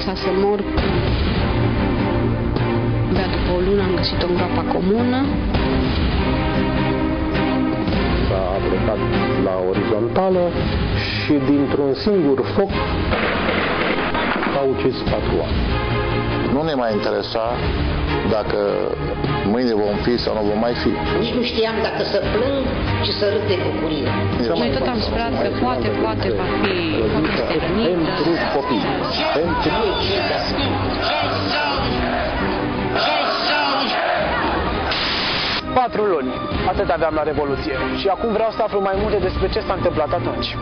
lăsat să mor. Abia după o lună am găsit-o în groapa comună. S-a blocat la orizontală și dintr-un singur foc a ucis 4 oameni. Nu ne mai interesa dacă mâine vom fi sau nu vom mai fi. Nici nu știam dacă să plâng și să râd de bucurie. Noi tot am sperat că poate va fi stăpânită. Pentru copii. Pentru... 4 luni. Atât aveam la Revoluție. Și acum vreau să aflu mai multe despre ce s-a întâmplat atunci.